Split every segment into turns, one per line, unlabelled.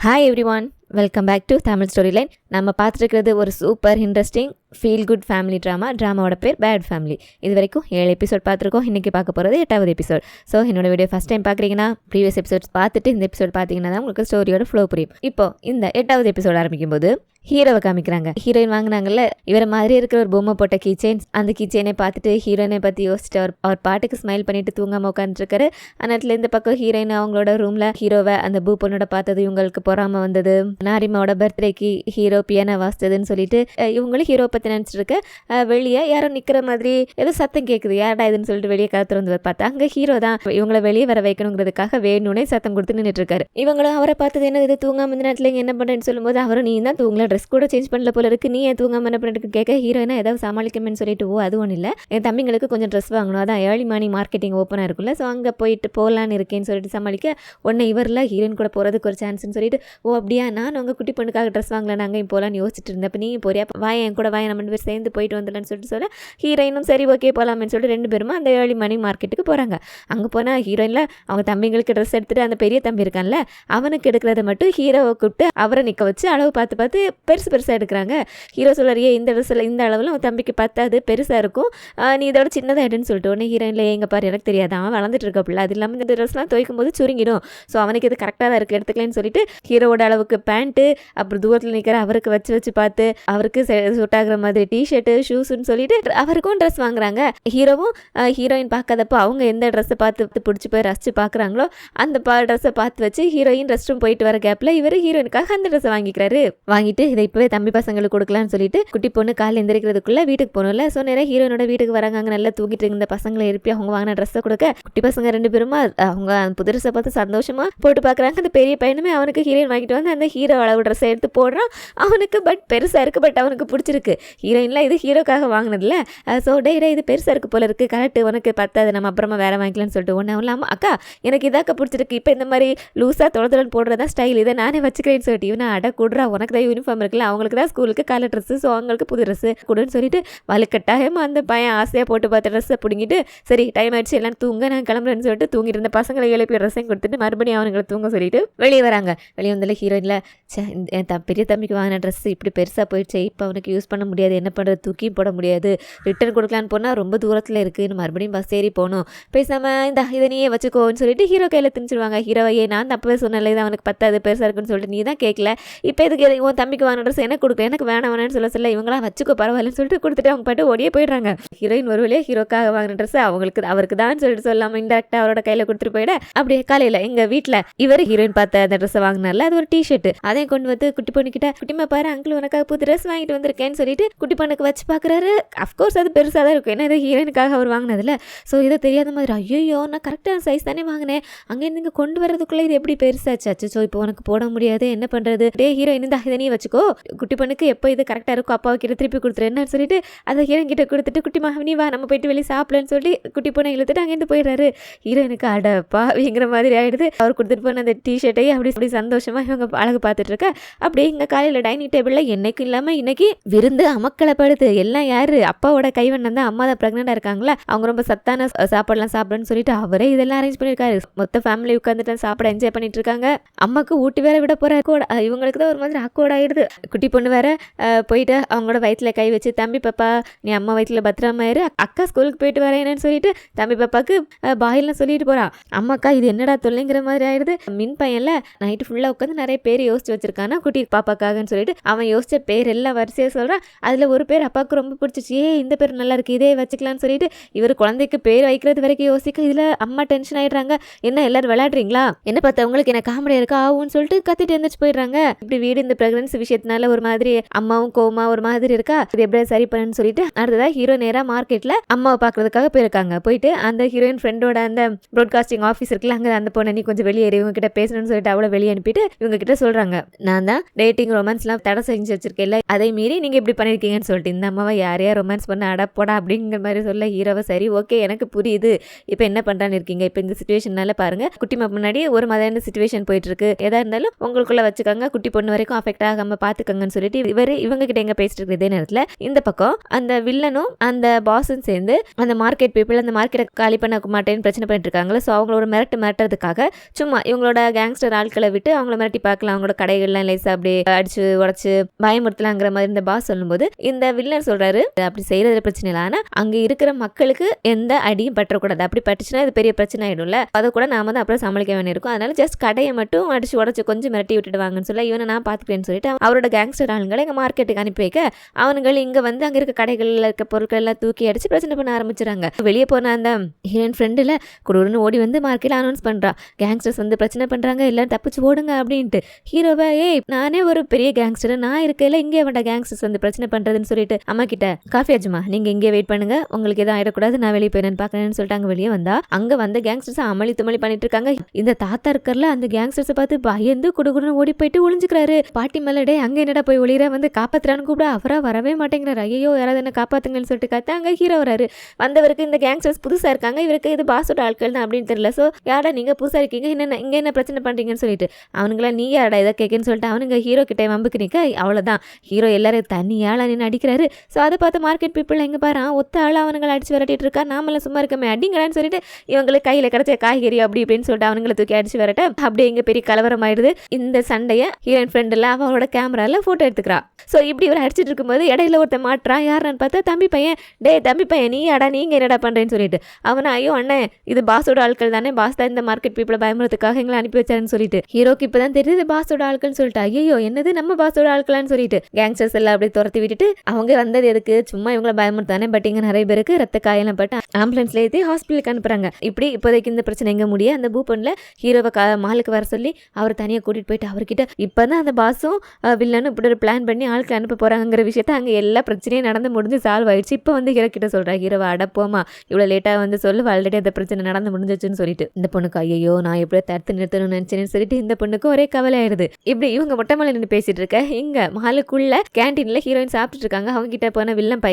Hi everyone, welcome back to Tamil story line. நம்ம பார்த்துருக்கிறது ஒரு super interesting feel good family ட்ராமாவோட பேர் பேட் ஃபேமிலி. இது வரைக்கும் 7 எபிசோட் பார்த்துருக்கோம். இன்றைக்கி பார்க்க போகிறது 8வது எபிசோட். ஸோ என்னோட வீடியோ ஃபஸ்ட் டைம் பார்க்குறீங்கன்னா ப்ரீவியஸ் எபிசோட்ஸ் பார்த்துட்டு இந்த எபிசோட் பார்த்தீங்கன்னா தான் உங்களுக்கு ஸ்டோரியோட ஃப்ளோ புரியும். இப்போ இந்த 8வது எபிசோட் ஆரம்பிக்கும் போது ஹீரோவை காமிக்கிறாங்க. ஹீரோயின் வாங்கினாங்கல்ல, இவரை மாதிரி இருக்கிற ஒரு பொம்மை போட்ட கீச்செயின். அந்த கீச்செயினை பார்த்துட்டு ஹீரோயினை பற்றி யோசிச்சுட்டு அவர் பாட்டுக்கு ஸ்மைல் பண்ணிட்டு தூங்காமல் உட்காந்துருக்காரு. அந்த இந்த பக்கம் ஹீரோயின் அவங்களோட ரூமில் ஹீரோவை அந்த பூ பொண்ணோட பார்த்தது இவங்களுக்கு பொறாமல் வந்தது. நாரிமாவோட பர்த்டேக்கு ஹீரோ பியானோ வாசித்ததுன்னு சொல்லிட்டு இவங்களும் ஹீரோ பற்றி நினச்சிட்டு இருக்க வெளியே யாரோ நிற்கிற மாதிரி ஏதோ சத்தம் கேட்குது. யாரா இதுன்னு சொல்லிட்டு வெளியே கருத்து வந்து பார்த்தா அங்கே ஹீரோ தான் இவங்களை வெளியே வர வைக்கணுங்கிறதுக்காக வேணும்னே சத்தம் கொடுத்து நின்றுட்டு இருக்காரு. இவங்களும் அவரை பார்த்தது என்ன இது தூங்காம இந்த நேரத்தில் என்ன பண்ணுறேன்னு சொல்லும்போது அவரும் நீ தான் தூங்கல, ட்ரெஸ் கூட சேஞ்ச் பண்ணல போல இருக்கு, நீ ஏன் தூங்காம என்ன பண்ணிட்டு கேட்க ஹீரோயினா ஏதாவது சமாளிக்கணும்னு சொல்லிட்டு அது ஒன்றும் இல்லை, என் தம்பிங்களுக்கு கொஞ்சம் ட்ரெஸ் வாங்கணும், அதான் ஏர்லி மார்னிங் மார்க்கெட்டிங் ஓப்பனாக இருக்குல்ல, ஸோ அங்கே போயிட்டு போகலான்னு இருக்கேன்னு சொல்லிட்டு சமாளிக்க உடனே இவரில் ஹீரோயின் கூட போகிறதுக்கு ஒரு சான்ஸ்னு சொல்லிட்டு அப்படியா நான் உங்கள் குட்டி பொண்ணுக்காக ட்ரெஸ் வாங்கலாம் நாங்கள் இப்போ போகலான்னு யோசிச்சுட்டு இருந்தேன், அப்போ நீ போறியா வாய என் கூட வாய நம்ம 2 பேர் சேர்ந்து போயிட்டு வந்துடலான்னு சொல்லிட்டு சொல்ல ஹீரோயினும் சரி ஓகே போகலாம்னு சொல்லிட்டு 2 பேருமா அந்த ஏர்லி மார்னிங் மார்க்கெட்டுக்கு போகிறாங்க. அங்கே போனால் ஹீரோயினில் அவங்க தம்பிங்களுக்கு ட்ரெஸ் எடுத்துகிட்டு அந்த பெரிய தம்பி இருக்கான்ல அவனுக்கு எடுக்கிறத மட்டும் ஹீரோவை கூப்பிட்டு அவரை நிற்க வச்சு அளவு பார்த்து பெருசாக எடுக்கிறாங்க. ஹீரோ சொல்கிறாரியே இந்த ட்ரெஸ்ஸில் இந்த அளவில் உன் தம்பிக்கு பத்தாது, பெருசாக இருக்கும், நீ இதோட சின்னதாக எடுன்னு சொல்லிட்டு உடனே ஹீரோயினில் எங்க பாரு எனக்கு தெரியாது, அவன் வளர்ந்துட்டு இருக்காப்புல, அது இல்லாமல் இந்த ட்ரெஸ்லாம் துவைக்கும் போது சுருங்கிடும், ஸோ அவனுக்கு இது கரெக்டாக தான் இருக்குது எடுத்துக்கலன்னு சொல்லிட்டு ஹீரோவோட அளவுக்கு பேண்ட்டு அப்புறம் தூரத்தில் நிற்கிற அவருக்கு வச்சு பார்த்து அவருக்கு சூட் ஆகுற மாதிரி டிஷர்ட்டு ஷூஸ்ன்னு சொல்லிட்டு அவருக்கும் ட்ரெஸ் வாங்குறாங்க. ஹீரோவும் ஹீரோயின் பார்க்காதப்போ அவங்க எந்த ட்ரெஸ்ஸை பார்த்து பிடிச்சி போய் ரசிச்சு பார்க்குறாங்களோ அந்த ட்ரெஸ்ஸை பார்த்து வச்சு ஹீரோயின் ரெஸ்ட் ரூம் போயிட்டு வர கேப்பில் இவர் ஹீரோயினுக்காக அந்த ட்ரெஸ்ஸை வாங்கிக்கிறாரு. வாங்கிட்டு இதை இப்போவே தம்பி பசங்களுக்கு கொடுக்கலான்னு சொல்லிட்டு குட்டி பொண்ணு காலையில் எந்திரிக்கிறதுக்குள்ள வீட்டுக்கு போகணும்ல, ஸோ நிறைய ஹீரோனோட வீட்டுக்கு வராங்க. அங்கே நல்லா தூங்கிட்டு இருந்த பசங்களை எழுப்பி அவங்க வாங்கின ட்ரெஸ்ஸை கொடுக்க குட்டி பசங்க 2 பேருமா அவங்க புது ட்ரெஸ்ஸை பார்த்து சந்தோஷமா போட்டு பார்க்குறாங்க. அந்த பெரிய பையனுமே அவனுக்கு ஹீரோயின் வாங்கிட்டு வந்து அந்த ஹீரோ அளவு ட்ரெஸ்ஸை எடுத்து போடுறான். அவனுக்கு பட் பெருசாக இருக்குது, பட் அவனுக்கு பிடிச்சிருக்கு. ஹீரோயின்லாம் இது ஹீரோக்காக வாங்கினதில்ல, ஸோ டே இது பெருசாக இருக்குது போல இருக்குது, கரெக்ட் உனக்கு பத்தாது நம்ம அப்புறமா வேற வாங்கிக்கலாம்னு சொல்லிட்டு ஒன்று இல்லாமல் அக்கா எனக்கு இதாக்க பிடிச்சிருக்கு, இப்போ இந்த மாதிரி லூஸாக தொலைதொலன்னு போடுறதா ஸ்டைல், இதை நானே வச்சுக்கிறேன்னு சொல்லிட்டு இவனை அட கூடுறா உனக்கு தான் யூனிஃபார்ம் இருக்குல்ல, அவங்களுக்கு தான் ஸ்கூலுக்கு காலை ட்ரெஸ்ஸு, ஸோ அவங்களுக்கு புது ட்ரெஸ்ஸு கொடுன்னு சொல்லிட்டு வலுக்கட்டாயமாக அந்த பையன் ஆசையாக போட்டு பார்த்த ட்ரெஸ்ஸை பிடிங்கிட்டு சரி டைம் ஆயிடுச்சு எல்லாம் தூங்க நான் கிளம்புறேன்னு சொல்லிட்டு தூங்கிட்டு இருந்த பசங்களை எழுப்பி ட்ரெஸ்ஸையும் கொடுத்துட்டு மறுபடியும் அவங்களை தூங்க சொல்லிட்டு வெளியே வராங்க. வெளியே வந்தால ஹீரோயினில் என் பெரிய தம்பிக்கு வாங்கின ட்ரெஸ் இப்படி பெருசாக போயிடுச்சு, இப்போ அவனுக்கு யூஸ் பண்ண முடியாது, என்ன பண்ணுறது, தூக்கியும் போட முடியாது, ரிட்டர்ன் கொடுக்கலான்னு போனால் ரொம்ப தூரத்தில் இருக்குன்னு மறுபடியும் பஸ் ஏறி போகணும், பேசாமல் இந்த இதை நீயே வச்சுக்கோன்னு சொல்லிட்டு ஹீரோ கையில் திணிச்சிருவாங்க. ஹீரோவையே நான் அப்பவே சொன்னல இது அவனுக்கு பத்தாது பெருசாக இருக்குன்னு சொல்லிட்டு நீ தான் கேட்கல, இப்போ இதுக்கு உன் தம்பிக்கு வாங்கின ட்ரெஸ் எனக்கு கொடுக்க எனக்கு வேணாம்னு சொல்ல இவங்களாம் வச்சுக்கோ பரவாயில்லன்னு சொல்லிட்டு கொடுத்துட்டு அவங்க பாட்டு ஓடியே போயிடுறாங்க. ஹீரோயின் ஒரு வழியாக ஹீரோக்காக வாங்கின ட்ரெஸ் அவருக்கு தான் சொல்லிட்டு சொல்லாமல் இன்டெரக்டாக அவரோட கையில் கொடுத்துட்டு போயிட அப்படியே காலையில் எங்கள் வீட்டில் இவர் ஹீரோயின் பார்த்த அந்த ட்ரெஸ்ஸை வாங்கினால அது ஒரு டிஷர்ட், அதையும் கொண்டு வந்து குட்டி பொண்ணுக்கிட்ட குட்டிமா பாரு அங்கிள் உனக்காக புது ட்ரெஸ் வாங்கிட்டு வந்திருக்கேன்னு சொல்லிட்டு குட்டி பொண்ணுக்கு வச்சு பார்க்குறாரு. அஃப்கோர்ஸ் அது பெருசாக தான் இருக்கும், ஏன்னா இது ஹீரோயினுக்காக அவர் வாங்கினதில்ல, ஸோ இதை தெரியாத மாதிரி ஐயோ நான் கரெக்டான சைஸ் தானே வாங்கினேன், அங்கேருந்து இங்கே கொண்டு வரதுக்குள்ளே இது எப்படி பெருசாச்சு, ஸோ இப்போ உனக்கு போட முடியாது என்ன பண்ணுறது, டே ஹீரோயின் இந்த இதை நீ வச்சுக்கோ, குட்டி பொண்ணுக்கு எப்போ இது கரெக்டாக இருக்கும் அப்பா கிட்ட திருப்பி கொடுத்துருன்னு சொல்லிட்டு அதை ஹீரோயின் கிட்ட கொடுத்துட்டு குட்டிமா நீ வா நம்ம போயிட்டு வெளியே சாப்பிடலன்னு சொல்லி குட்டி பொண்ணை இழுத்துட்டு அங்கேருந்து போயிடுறாரு. ஹீரோயினுக்கு அடப்பா அப்படிங்கிற மாதிரி ஆயிடுது. அவர் கொடுத்துட்டு போன அந்த டிஷர்ட்டையும் அப்படி சந்தோஷமா இவங்க அழகு பார்த்துட்டு இருக்க. அப்படியே இங்கே காலையில் டைனிங் டேபிளில் என்னைக்கும் இல்லாமல் இன்னைக்கு விருந்து அமக்கலப்படுது. எல்லாம் யாரு அப்பாவோட கைவண்ணம் தான், அம்மா தான் ப்ரெக்னெண்டாக இருக்காங்களா, அவங்க ரொம்ப சத்தான சாப்பாடுலாம் சாப்பிடணும்னு சொல்லிட்டு அவரே இதெல்லாம் அரேஞ்ச் பண்ணியிருக்காரு. மொத்த ஃபேமிலி உட்காந்துட்டு சாப்பிட என்ஜாய் பண்ணிட்டு இருக்காங்க. அம்மாக்கு ஊட்டி வேற விட போற இவங்களுக்கு தான் ஒரு மாதிரி அக்கோட ஆயிடுது. குட்டி பொண்ணு வேற போயிட்டு அவங்களோட வயிற்றுல கை வச்சு தம்பி பாப்பா நீ அம்மா வயிற்றுல பத்திரமா இரு, அக்கா ஸ்கூலுக்கு போயிட்டு வரேன்னு சொல்லிட்டு தம்பி பாப்பாக்கு பாயிலாம் சொல்லிட்டு போறா. அம்மாக்கா இது என்னடா தொல்லைங்கிற மாதிரி ஆயிடுது. மின் பையன்ல நைட்டு ஃபுல்லாக உட்காந்து நிறைய பேர் யோசிச்சு வச்சிருக்கானா குட்டி பாப்பாக்காகன்னு சொல்லிட்டு அவன் யோசிச்ச பேர் எல்லாம் வரிசையாக சொல்கிறான். அதில் ஒரு பேர் அப்பாவுக்கு ரொம்ப பிடிச்சிச்சு, இந்த பேர் நல்லா இருக்கு இதே வச்சுக்கலான்னு சொல்லிட்டு இவர் குழந்தைக்கு பேர் வைக்கிறது வரைக்கும் யோசிக்க இதில் அம்மா டென்ஷன் ஆயிடுறாங்க. என்ன எல்லாரும் விளையாடுறீங்களா, என்ன பார்த்தா உங்களுக்கு என்ன காமெடியாக இருக்கா ஆகும்னு சொல்லிட்டு கத்திட்டு எழுந்திரிச்சு போயிடுறாங்க. இப்படி வீடு இந்த பிரெக்னன்சி விஷயத்தினால ஒரு மாதிரி அம்மாவும் கோமா ஒரு மாதிரி இருக்கா, இது எப்படி சரி பண்ணுன்னு சொல்லிட்டு அடுத்ததாக ஹீரோ நேராக மார்க்கெட்டில் அம்மாவை பார்க்கறதுக்காக போயிருக்காங்க. போயிட்டு அந்த ஹீரோயின் ஃப்ரெண்டோட அந்த ப்ராட்காஸ்டிங் ஆஃபீஸ் இருக்குல்ல அங்கே அந்த பொண்ணை நீ கொஞ்சம் வெளியேறி இவங்க கிட்ட பேசணும்னு சொல்லிட்டு அவளை வெளியே அனுப்பிட்டு இவங்க கிட்ட சொல்றாங்க நான் தான் டேட்டிங் ரொமான்ஸ்லாம் தடை செஞ்சு வச்சிருக்கேன், அதே மீறி நீங்க இப்படி பண்ணியிருக்கீங்கன்னு சொல்லிட்டு இந்த அம்மாவை யாரையா ரொமான்ஸ் பண்ண அடப்போடா அப்படிங்கிற மாதிரி சொல்ல ஹீரோவை சரி ஓகே எனக்கு புரியுது இப்போ என்ன பண்ணுறான்னு இருக்கீங்க இப்போ இந்த சுச்சுவேஷனால பாருங்க குட்டிமா முன்னாடி ஒரு மாதிரியான சுச்சுவேஷன் போயிட்டு இருக்கு எதா இருந்தாலும் உங்களுக்குள்ள வச்சுக்கோங்க குட்டி பொண்ணு வரைக்கும் அஃபெக்ட் ஆகாம பாத்துக்கங்கன்னு சொல்லிட்டு இவங்க கிட்ட எங்க பேசிட்டு இருக்கு இதே நேரத்தில் இந்த பக்கம் அந்த வில்லனும் அந்த பாஸும் சேர்ந்து அந்த மார்க்கெட் பீப்புள் அந்த மார்க்கெட்டை காலி பண்ண மாட்டேன்னு பிரச்சனை பண்ணிட்டு இருக்காங்களா ஸோ அவங்களோட மிரட்டுறதுக்காக சும்மா இவங்களோட கேங்ஸ்டர் ஆட்களை விட்டு அவங்கள மிரட்டி பார்க்கலாம் அவங்களோட கடைகள்லாம் லேசா அப்படியே அடிச்சு உடச்சு பயமுறுத்தலாங்கிற மாதிரி இந்த பாஸ் சொல்லும்போது இந்த வில்லன் சொல்றாரு அப்படி செய்யறது பிரச்சனை இல்லை ஆனா அங்க இருக்கிற மக்களுக்கு எந்த அடியும் பற்றக்கூடாது அப்படி பட்டுச்சுன்னா இது பெரிய பிரச்சனை ஆயிடும்ல அதை கூட நாம தான் அப்புறம் சமாளிக்க வேண்டியிருக்கும் அதனால ஜஸ்ட் கடையை மட்டும் அடிச்சு உடச்சு கொஞ்சம் மிரட்டி விட்டுட்டு வாங்கன்னு சொல்ல இவனை நான் பாத்துக்கிறேன்னு சொல்லிட்டு அவரோட கேங்ஸ்டர் ஆளுங்களை எங்க மார்க்கெட்டுக்கு அனுப்பி வைக்க அவனுங்கள் இங்க வந்து அங்க இருக்க கடைகள்ல இருக்க பொருட்கள் எல்லாம் தூக்கி அடிச்சு பிரச்சனை பண்ண ஆரம்பிச்சுறாங்க வெளியே போன அந்த ஹீரோயின் ஃப்ரெண்டுல குடுன்னு ஓடி வந்து மார்க்கெட்ல அனௌன்ஸ் பண்றா கேங்ஸ்டர்ஸ் வந்து பிரச்சனை பண்றாங்க எல்லாரும் தப்பிச்சு ஓடுங்க அப்படின்ட்டு ஹீரோவை ஏய் நானே ஒரு பெரிய கேங்ஸ்டர் நான் இருக்கையில இங்கே வேண்டாம் கேங்ஸ்டர்ஸ் வந்து பிரச்சனை பண்றதுன்னு சொல்லிட்டு அம்மா கிட்ட காஃபி ஆச்சுமா நீங்க இங்கே வெயிட் பண்ணுங்க உங்களுக்கு எதுவும் ஆயிடக்கூடாது நான் வெளியே போயினேன்னு பாக்கணும்னு சொல்லிட்டு அங்க வெளியே வந்தா அங்க வந்த கேங்ஸ்டர்ஸ் அமளி துமளி பண்ணிட்டு இருக்காங்க இந்த தாத்தா இருக்கறல அந்த கேங்ஸ்டர்ஸ் பார்த்து பயந்து குடுகுடுன்னு ஓடி போயிட்டு ஒளிஞ்சுக்கிறாரு பாட்டி மலடே அங்க என்னடா போய் ஒளிர வந்து காப்பாத்துறான்னு கூப்பிட அவரா வரவே மாட்டேங்கிறாரு ஐயோ யாராவது என்ன காப்பாத்துங்கன்னு சொல்லிட்டு காத்து அங்க ஹீரோ வராரு வந்தவருக்கு இந்த கேங்ஸ்டர்ஸ் புதுசா இருக்காங்க இவருக்கு இது பாஸோட ஆட்கள் தான் அப்படின்னு தெரியல ஸோ யாரா நீங்க புதுசா இருக்கீங்க என்ன இங்க என்ன பிரச்சனை பண்றீங்கன்னு சொல்லிட்டு அவனுங்களா நீ யாரடா இதை கேட்கன்னு சொல்லிட்டு அவனுங்க ஹீரோ கிட்டே வம்புக்கு நிற்க அவ்வளோதான் ஹீரோ எல்லாரும் தனியால நின்று அடிக்கிறாரு ஸோ அதை பார்த்து மார்க்கெட் பீப்புள் எங்க பாரு ஒத்த ஆளா அவனுங்களை அடிச்சு விரட்டிட்டு இருக்கா நாமெல்லாம் சும்மா இருக்கமே அடிங்களான்னு சொல்லிட்டு இவங்களுக்கு கையில கிடைச்ச காய்கறி அப்படி இப்படின்னு சொல்லிட்டு அவனுங்களை தூக்கி அடிச்சு விரட்ட அப்படியே இங்க பெரிய கலவரம் ஆயிடுது இந்த சண்டைய ஹீரோயின் ஃப்ரெண்ட் எல்லாம் அவளோட கேமரால போட்டோ எடுத்துக்கிறா ஸோ இப்படி இவர் அடிச்சிட்டு இருக்கும்போது இடையில ஒருத்தன் மாட்டுறான் யாருன்னு பார்த்தா தம்பி பையன் டே தம்பி பையன் நீ அடா நீங்க என்னடா பண்றேன்னு சொல்லிட்டு அவனை ஐயோ அண்ணன் இது பாஸோட ஆட்கள் தானே பாஸ் தான் இந்த மார்க்கெட் பீப்புளை பயமுறதுக்காக எங்களை அனுப்பி வச்சாருன்னு சொல்லிட்டு ஹீரோக்கு இப்பதான் தெரியுது பாஸோட ஆட்கள்னு சொல்லிட்டு ஐயோ என்னது நம்ம பாஸோட ஆட்களான்னு சொல்லிட்டு கேங்ஸ்டர்ஸ் எல்லாம் அப்படியே துரத்தி விட்டுட்டு அவங்க வந்தது எதுக்கு சும்மா இவங்கள பயமுறுத்தானே பட் இங்க நிறைய பேருக்கு ரத்த காயெல்லாம் பட்டு ஆம்புலன்ஸ்ல ஏற்றி ஹாஸ்பிட்டலுக்கு அனுப்புறாங்க இப்படி இப்போதைக்கு இந்த பிரச்சனை எங்க முடிய அந்த பூப்பன்ல ஹீரோவை மாலுக்கு வர சொல்லி அவர் தனியாக கூட்டிட்டு போயிட்டு அவர்கிட்ட இப்பதான் அந்த பாஸும் வில்லனும் இப்படி ஒரு பிளான் பண்ணி ஆளுக்கு அனுப்ப போறாங்கிற விஷயத்த அங்க எல்லா பிரச்சனையும் நடந்து முடிஞ்சு சால்வ் ஆயிடுச்சு இப்போ வந்து ஹீரோ கிட்ட சொல்றா ஹீரோவை அடப்போமா இவ்வளவு லேட்டா வந்து சொல்லு ஆல்ரெடி அந்த பிரச்சனை நடந்து முடிஞ்சிச்சுன்னு சொல்லிட்டு இந்த பொண்ணுக்கு ஐயோ நான் எப்படி தடுத்து நிறுத்தணும்னு நினைச்சேன்னு சொல்லிட்டு இந்த பொண்ணுக்கு ஒரே கவலை ஆயிடுது இப்படி இவங்க மொட்டை மேல நின்று பேசிட்டு இருக்க இங்க மாலுக்குள்ள கேன்டீன்ல ஹீரோயின் சாப்பிட்டு இருக்காங்க அவங்க கிட்ட போன வில்லன்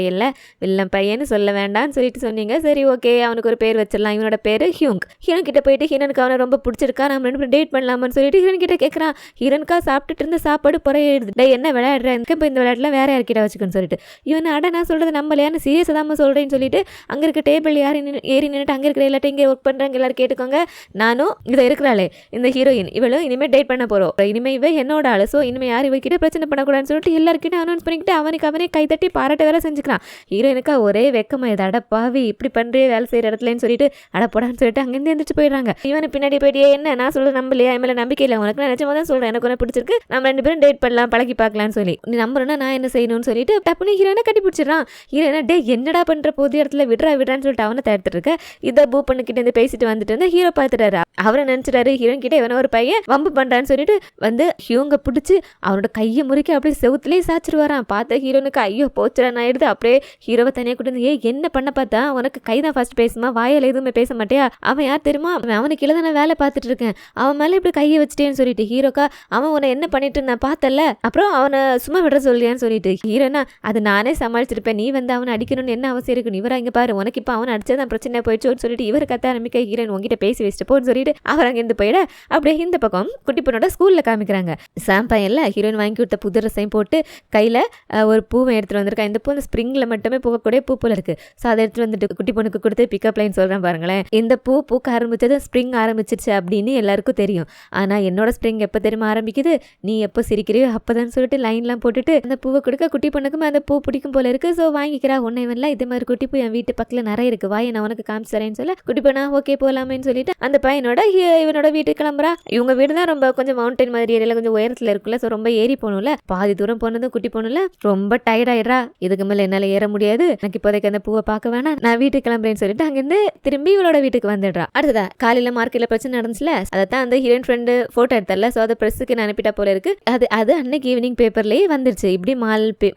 பையன்னு சொல்ல வேண்டாம்னு சொல்லிட்டு சொன்னீங்க சரி ஓகே அவனுக்கு ஒரு பேர் வச்சிடலாம் இவனோட பேரு ஹியூங் ஹீரோன் கிட்ட போயிட்டு ஹீரோனுக்கு அவனை ரொம்ப பிடிச்சிருக்கா நம்ம ரெண்டு டேட் பண்ணலாமான்னு சொல்லிட்டு ஹீரோன் கிட்ட கேட்கறான் ஹீரோனுக்கா சாப்பிட்டுட்டு இருந்த சாப்பாடு புறையிடுது டே என்ன விளையாடுறேன் இப்போ இந்த விளையாட்டுல வேற யார்கிட்ட வச்சுக்கன்னு சொல்லிட்டு இவன் அட நான் சொல்றது நம்மளையான சீரியஸ் தான் சொல்றேன்னு சொல்லிட்டு அங்க இருக்க டேபிள் யார் ஏறி நின்றுட்டு அங்க இருக்கிற எல்லாத்தையும் இங்கே ஒர்க் பண்றாங்க எல்லாரும் கேட்டுக்கோங்க நானும் இதை இருக்கிறாளே இந்த ஹீரோயின் இவளும் இனிமே டேட் பண்ண போறோம் இனிமே இவ என்னோட ஆளு ஸோ இனிமே யார் இவகிட்ட பிரச்சனை பண்ணக்கூடாதுன்னு சொல்லிட்டு எல்லாருக்கிட்ட அனௌன்ஸ் பண்ணிக்கிட்டு அவனே கை தட்டி பாராட்ட வேலை செஞ்சுக்கிறான் ஹீரோயினுக்கா ஒரே வெக்கமா இது அடப்பாவி இப்படி பண்றே வேலை செய்யற இடத்துலன்னு சொல்லிட்டு அடப்போடான்னு சொல்லிட்டு அங்கிருந்து எந்திரிச்சு போயிடுறாங்க இவனு பின்னாடி போயிட்டு என்ன நான் சொல்ல நம்பலையா என் மேல நம்பிக்கை இல்லை உனக்கு நினைச்சமா தான் சொல்றேன் எனக்கு ஒன்று பிடிச்சிருக்கு நம்ம ரெண்டு பேரும் டேட் பண்ணலாம் பழகி பார்க்கலாம்னு சொல்லி நீ நம்புறேன்னா நான் என்ன செய்யணும்னு சொல்லிட்டு டப்புனு ஹீரோயினை கட்டி பிடிச்சிடறான் ஹீரோயினா டே என்னடா பண்ற போது இடத்துல விடுறான்னு சொல்லிட்டு அவனை தடுத்துட்டு இருக்க இதை பூ பண்ணிக்கிட்டு இருந்து பேசிட்டு வந்துட்டு வந்து ஹீரோ பார்த்துட்டாரு அவரை நினைச்சிட்டாரு ஹீரோயின் கிட்ட இவன ஒரு பையன் வம்பு பண்றான்னு சொல்லிட்டு வந்து ஹியூங்க பிடிச்சி அவனோட கையை முறுக்கி அப்படியே செவுத்துலேயே சாச்சிட்டு வரான் பார்த்த ஹீரோனுக்கு ஐயோ போச்சுறான் ஆயிடுது அப்படியே ஹீரோவை தனியாக கூட்டு வந்து என்ன பண்ண பார்த்தா உனக்கு கைதான் ஃபர்ஸ்ட் பேசுமா வாயில எதுவுமே பேச மாட்டியா அவன் யார் தெரியுமா அவனுக்கு கீழே தான் நான் வேலை பார்த்துட்டு இருக்கேன் அவன் மேலே இப்படி கையை வச்சுட்டேன்னு சொல்லிட்டு ஹீரோக்கா அவன் உன்னை என்ன பண்ணிட்டு நான் பார்த்தல அப்புறம் அவனை சும்மா விட சொல்லியான்னு சொல்லிட்டு ஹீரோனா அது நானே சமாளிச்சிருப்பேன் நீ வந்து அவனை அடிக்கணும்னு என்ன அவசியம் இருக்கு இவரா இங்க பாரு உனக்கு இப்போ அவன் அடிச்சதான் பிரச்சனை போயிடுச்சோன்னு சொல்லிட்டு இவர் கத்த ஆரம்பிக்க ஹீரோன் உங்ககிட்ட பேசி வச்சுட்டு போன்னு சொல்லிட்டு அவர் அங்கேருந்து போயிட அப்படியே இந்த பக்கம் குட்டி பொண்ணோட ஸ்கூல்ல காமிக்கிறாங்க சாம் பையன்ல ஹீரோயின் வாங்கி கொடுத்த புது ட்ரெஸ்ஸையும் போட்டு கையில ஒரு பூவை எடுத்துட்டு வந்திருக்கா இந்த பூ இந்த ஸ்ப்ரிங்ல மட்டுமே பூக்கக்கூடிய பூ போல இருக்கு ஸோ அதை எடுத்துட்டு வந்துட்டு குட்டி பொண்ணுக்கு கொடுத்து பிக்கப் லைன் சொல்றேன் பாருங்களேன் இந்த பூ பூக்க ஆரம்பிச்சது ஸ்ப்ரிங் ஆரம்பிச்சிருச்சு அப்படின்னு எல்லாருக்கும் தெரியும் ஆனா என்னோட ஸ்ப்ரிங் எப்போ தெரியுமா ஆரம்பிக்குது நீ எப்போ சிரிக்கிறியோ அப்போதான் சொல்லிட்டு லைன்லாம் போட்டுட்டு அந்த பூவை கொடுக்க குட்டி பொண்ணுக்கும் அந்த பூ பிடிக்கும் போல இருக்கு ஸோ வாங்கிக்கிறா ஒன்னை இவன்லாம் இதே மாதிரி குட்டி பூ என் வீட்டு பக்கத்தில் நிறைய இருக்கு வாயை நான் உனக்கு காமிச்சுறேன்னு சொல்ல குட்டி பொண்ணா ஓகே போகலாமேன்னு சொல்லிட்டு அந்த பையனோட இவனோட வீட்டுக்கு கிளம்புறா இவங்க வீடு தான் ரொம்ப கொஞ்சம் மவுண்டன் மாதிரி ஏரியால கொஞ்சம் உயரத்துல இருக்குல்ல ஸோ ரொம்ப ஏறி போகணும்ல பாதி தூரம் போனதும் குட்டி போகணும்ல ரொம்ப டயர்ட் ஆயிடுறா இதுக்கு மேல என்னால ஏற முடியாது எனக்கு இப்போதைக்கு அந்த பூவை பார்க்க வேணாம் நான் வீட்டுக்கு கிளம்புறேன்னு சொல்லிட்டு அங்கிருந்து திரும்பி இவளோட வீட்டுக்கு வந்துடுறா அடுத்ததா காலையில மார்க்கெட்ல பிரச்சனை நடந்துச்சுல அதைத்தான் அந்த ஹீரோயின் ஃப்ரெண்டு போட்டோ எடுத்தல ஸோ அதை பிரஸுக்கு நான் அனுப்பிட்டா போல இருக்கு அது அன்னைக்கு ஈவினிங் பேப்பர்லயே வந்துருச்சு இப்படி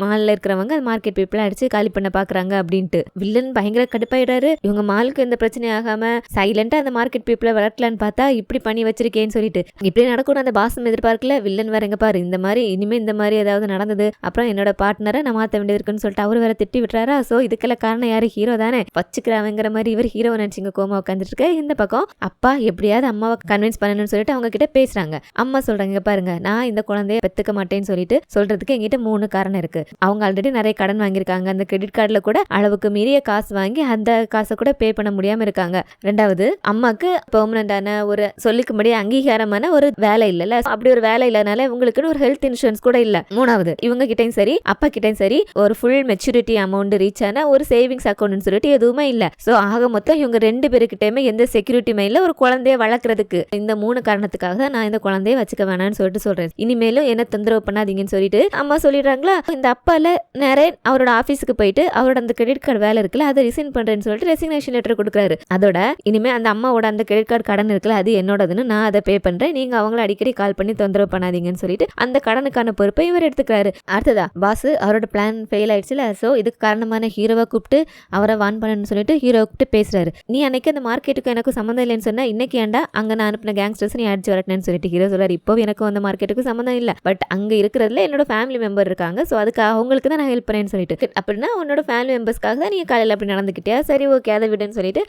மால்ல இருக்கிறவங்க அது மார்க்கெட் பீப்புள் அடிச்சு காலி பண்ண பாக்குறாங்க அப்படின்ட்டு வில்லன் பயங்கர கடுப்பாயிடாரு இவங்க மாலுக்கு எந்த பிரச்சனை ஆகாம சைலண்டா அந்த மார்க்கெட் பீப்புளை வளர்க்கலான்னு பார்த்தா இப்படி பண்ணி வச்சிருக்கேன்னு சொல்லிட்டு இப்படி நடக்கணும் அந்த பாசம் எதிர்பார்க்கல வில்லன் வேற எங்க பாரு இந்த மாதிரி இனிமே இந்த மாதிரி ஏதாவது நடந்தது அப்புறம் என்னோட பார்ட்னரை நான் மாற்ற வேண்டியது இருக்குன்னு சொல்லிட்டு அவர் வேற திட்டி விட்டுறாரா. ஸோ இதுக்கெல்லாம் காரணம் யாரு? ஹீரோ தானே. வச்சுக்கிறாங்கிற மாதிரி இவர் ஹீரோ நினைச்சிங்க கோமா உட்காந்துட்டு இருக்க. இந்த பக்கம் அப்பா எப்படியாவது அம்மாவை கன்வின்ஸ் பண்ணணும்னு சொல்லிட்டு அவங்க கிட்ட பேசுறாங்க. அம்மா சொல்றாங்க, பாருங்க நான் இந்த குழந்தைய பெத்துக்க மாட்டேன்னு சொல்லிட்டு சொல்றதுக்கு எங்கிட்ட 3 காரணம் இருக்கு. அவங்க ஆல்ரெடி நிறைய கடன் வாங்கியிருக்காங்க. அந்த கிரெடிட் கார்டுல கூட அளவுக்கு மீறிய காசு வாங்கி அந்த காசை கூட பே பண்ண முடியாம இருக்காங்க. 2வது அம்மாக்கு பெர்மனண்டான ஒரு சொல்லிக்கும்படி அங்கீகாரமான ஒரு வேலை இல்லைல்ல. அப்படி ஒரு வேலை இல்லனால இவங்களுக்குன்னு ஒரு ஹெல்த் இன்சூரன்ஸ் கூட இல்ல. 3வது இவங்க கிட்டையும் சரி அப்பா கிட்டையும் சரி ஒரு ஃபுல் மெச்சூரிட்டி அமௌண்ட் ரீச் ஆன ஒரு சேவிங்ஸ் அக்கௌண்ட்னு சொல்லிட்டு எதுவுமே இல்ல. சோ ஆக மொத்தம் இவங்க 2 பேருக்கிட்டயுமே எந்த செக்யூரிட்டியுமே இல்ல ஒரு குழந்தைய வளர்க்கறதுக்கு. இந்த 3 காரணத்துக்காக தான் நான் இந்த குழந்தைய வச்சுக்க வேணாம்னு சொல்லிட்டு சொல்றேன். இனிமேலும் என்ன தொந்தரவு பண்ணாதீங்கன்னு சொல்லிட்டு அம்மா சொல்லிடுறாங்களா. இந்த அப்பால நிறைய அவரோட ஆபீஸுக்கு போயிட்டு அவரோட அந்த கிரெடிட் கார்டு வேலை இருக்குல்ல அதை ரிசைன் பண்றேன்னு சொல்லிட்டு ரெசிக்னேஷன் லெட்டர் கொடுக்குறாரு. அதோட இனிமே அந்த அம்மாவோட அந்த கிரெடிட் கார்டு கடன் இருக்குல்ல அது என்னோடதுன்னு நான் அதை பே பண்றேன், நீங்க அவங்கள அடிக்கடி கால் பண்ணி தொந்தரவு பண்ணாதீங்கன்னு சொல்லிட்டு அந்த கடனுக்கான பொறுப்பை இவர் எடுத்துக்கிறாரு. அடுத்ததா பாஸ் அவரோட பிளான் ஃபெயில் ஆயிடுச்சுல. சோ இதுக்கு காரணமான ஹீரோவை கூப்பிட்டு அவரை வான் பண்ணணும்னு சொல்லிட்டு ஹீரோ கூப்பிட்டு பேசுறாரு. நீ அன்னைக்கு அந்த மார்க்கெட்டுக்கு எனக்கு சம்மந்தம் இல்லைன்னு சொன்னா இன்னைக்கு ஏன்டா அங்க நான் அனுப்பின கேங்ஸ்டர்ஸ் நீ அடிச்சு வரட்டேன்னு சொல்லிட்டு ஹீரோ சொல்றாரு. இப்போ எனக்கு அந்த மார்க்கெட்டுக்கு சம்மந்தம் இல்ல, பட் அங்க இருக்கிறதுல என்னோட ஃபேமிலி மெம்பர் இருக்காங்க. சோ அதுக்கு அவங்களுக்கு தான் நான் ஹெல்ப் பண்ணேன்னு சொல்லிட்டு அப்படின்னா உன்னோட ஃபேமிலி மெம்பர்ஸ்க்காக தான் நீங்க காலையில் அப்படி நடந்துக்கிட்டியா, சரி ஓகே அதை விடுன்னு சொல்லிட்டு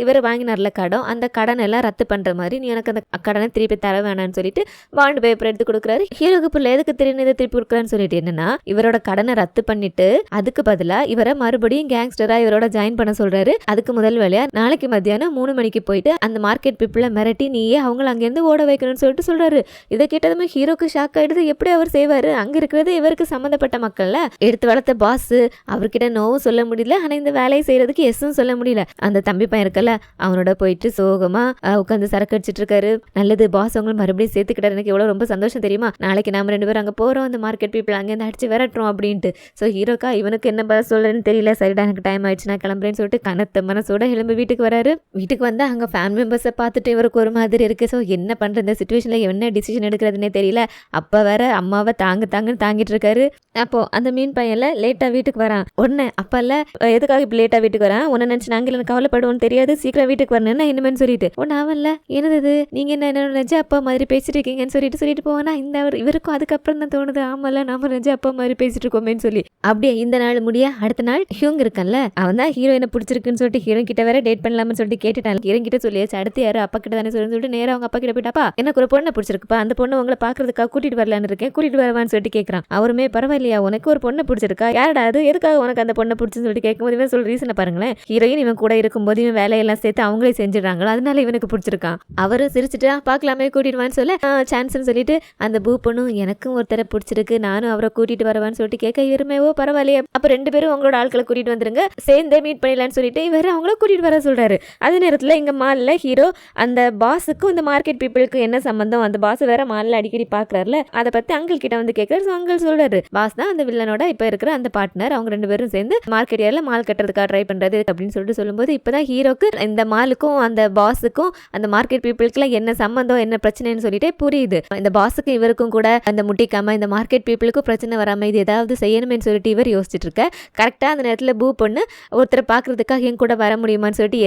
இவர் வாங்கினார்ல கடன், அந்த கடன் எல்லாம் ரத்து பண்ற மாதிரி நீ எனக்கு அந்த கடனை திருப்பி தர வேணாம்னு சொல்லிட்டு பாண்ட் பேப்பர் எடுத்து கொடுக்குறாரு. ஹீரோக்கு புள்ள எதுக்கு திரும்பி இதை திருப்பி கொடுக்குறான்னு சொல்லிட்டு என்னன்னா இவரோட கடனை ரத்து பண்ணிட்டு அதுக்கு பதிலா இவரை மறுபடியும் கேங்ஸ்டரா இவரோட ஜாயின் பண்ண சொல்றாரு. அதுக்கு முதல் வேலையா நாளைக்கு மத்தியானம் 3 மணிக்கு போயிட்டு அந்த மார்க்கெட் பீப்புளை மிரட்டி நீயே அவங்களை அங்கேருந்து ஓட வைக்கணும்னு சொல்லிட்டு சொல்றாரு. இதை கேட்டதுமே ஹீரோக்கு ஷாக் ஆயிடுது. எப்படி அவர் செய்வாரு? அங்க இருக்கிறது இவருக்கு சம்பந்தப்பட்ட மக்கள்ல எடுத்து வளர்த்த பாஸ், அவர்கிட்ட நோவும் சொல்ல முடியல, ஆனா இந்த வேலையை செய்யறதுக்கு எஸ்ஸும் சொல்ல முடியல. அந்த தம்பி பையன் இருக்கல அவனோட போயிட்டு சோகமா உட்காந்து சரக்கு அடிச்சிட்டு இருக்காரு. நல்லது பாஸ் அவங்களும் மறுபடியும் சேர்த்துக்கிட்டாரு, எனக்கு எவ்வளவு ரொம்ப சந்தோஷம் தெரியுமா, நாளைக்கு நாம 2 பேரும் அங்க போறோம், அந்த மார்க்கெட் பீப்புள் அங்கேருந்து அடிச்சு விரட்டுறோம் அப்படின்ட்டு. ஸோ ஹீரோக்கா இவனுக்கு என்ன பதில் சொல்றேன்னு தெரியல. சரிடா எனக்கு டைம் ஆயிடுச்சு நான் கிளம்புறேன்னு சொல்லிட்டு கனத்த மனசோட எழும்பி வீட்டுக்கு வராரு. வீட்டுக்கு வந்து அங்க ஃபேமிலி மெம்பர்ஸை பார்த்துட்டு இவருக்கு ஒரு மாதிரி இருக்கு. ஸோ என்ன பண்ற இந்த சிச்சுவேஷன்ல என்ன டிசிஷன் எடுக்கிறதுனே தெரியல. அப்ப வேற அம்மாவை தாங்கன்னு தாங்கிட்டு இருக்காரு. அப்போ அந்த மீன் பையன்ல லேட்டா வீட்டுக்கு வரான். உடனே அப்பல்ல எதுக்காக இப்ப லேட்டா வீட்டுக்கு வரான், உன்ன நினைச்சு நாங்க எனக்கு கவலைப்படுவோம்னு தெரியாது, சீக்கிரம் வீட்டுக்கு வரணும்னா இனிமேன்னு சொல்லிட்டு உடனே அவன்ல என்னது நீங்க என்ன நினைச்சு அப்பா மாதிரி பேசிட்டு இருக்கீங்கன்னு சொல்லிட்டு போவானா. இந்த இவருக்கும் அதுக்கப்புறம் தான் தோணுது, ஆமால நாம நினைச்சு அப்பா மாதிரி பேசிட்டு இருக்கோமேன்னு சொல்லி. அப்படியே இந்த நாள் முடிய அடுத்த நாள் ஹியூங் இருக்கான்ல அவன் தான் ஹீரோயினை பிடிச்சிருக்குன்னு சொல்லிட்டு ஹீரோயின் கிட்ட வேற டேட் பண்ணலாம்னு சொல்லிட்டு கேட்டுட்டான். ஹீரோயின் கிட்ட சொல்லியாச்சு. அடுத்து யாரு அப்பா கிட்ட தானே சொல்லிட்டு நேரம் அவங்க அப்பா கிட்ட போயிட்டாப்பா எனக்கு ஒரு பொண்ணை பிடிச்சிருக்குப்பா, அந்த பொண்ணு உங்களை பாக்குறதுக்காக கூட்டிட்டு வரலான்னு இருக்கேன், கூட்டிட்டு வரவான்னு சொல்லிட்டு கேட்கறான். அவருமே பரவாயில்லையா உனக்கு ஒரு பொண்ணை பிடிச்சிருக்கா, யாரடா அது, எதுக்காக உனக்கு அந்த பொண்ணை பிடிச்சுன்னு சொல்லிட்டு கேட்கும்போது இவன் சொல்ற ரீசனை பாருங்களேன். ஹீரோயின் இவன் கூட இருக்கும்போது இவன் வேலையெல்லாம் சேர்த்து அவங்களே செஞ்சிடறாங்களா, அதனால இவனுக்கு பிடிச்சிருக்கான். அவரு சிரிச்சுட்டு பாக்கலாமே கூட்டிடுவான்னு சொல்ல சான்ஸ்ன்னு சொல்லிட்டு அந்த பூ பொண்ணும் எனக்கும் ஒருத்தரை பிடிச்சிருக்கு, நானும் அவரை கூட்டிட்டு வரவான்னு சொல்லிட்டு கேட்க இவருமேவோ பரவாயில்லையே அப்ப 2 பேரும் உங்களோட ஆட்களை கூட்டிட்டு வந்துருங்க சேர்ந்தே மீட் பண்ணிடலான்னு சொல்லிட்டு இவர் அவங்கள கூட்டிட்டு வர சொல்றாரு. அதே நேரத்துல இங்க மால்ல ஹீரோ அந்த பாஸுக்கும் இந்த மார்க்கெட் பீப்புளுக்கு என்ன சம்பந்தம், அந்த பாஸ் வேற மால்ல அடிக்கடி பாக்குறாருல அதை பத்தி அங்கிள் கிட்ட வந்து கேட்கறாரு. அங்கிள் சொல்றாரு பாஸ் தான் அந்த வில்லனோட இப்ப இருக்கிற அந்த பார்ட்னர், அவங்க 2 பேரும் சேர்ந்து மார்க்கெட் ஏரியால மால் கட்டுறதுக்காக ட்ரை பண்றது அப்படின்னு சொல்லிட்டு சொல்லும்போது இப்பதான் ஹீரோக்கு இந்த மாலுக்கும் அந்த பாஸுக்கும் அந்த மார்க்கெட் பீப்புளுக்குலாம் என்ன சம்பந்தம் என்ன பிரச்சனைன்னு சொல்லிட்டே புரியுது. இந்த பாஸுக்கு இவருக்கும் கூட அந்த முட்டிக்காம இந்த மார்க்கெட் பீப்புளுக்கும் பிரச்சனை வராம இது ஏதாவது செய்யணுமே சொல்லிட்டு இவர் யோசிச்சுட்டு இருக்க. கரெக்டா அந்த நேரத்துல பூ பொண்ணு ஒருத்தரை பாக்குறதுக்காக என் கூட வர முடியுமான்னு சொல்லிட்டு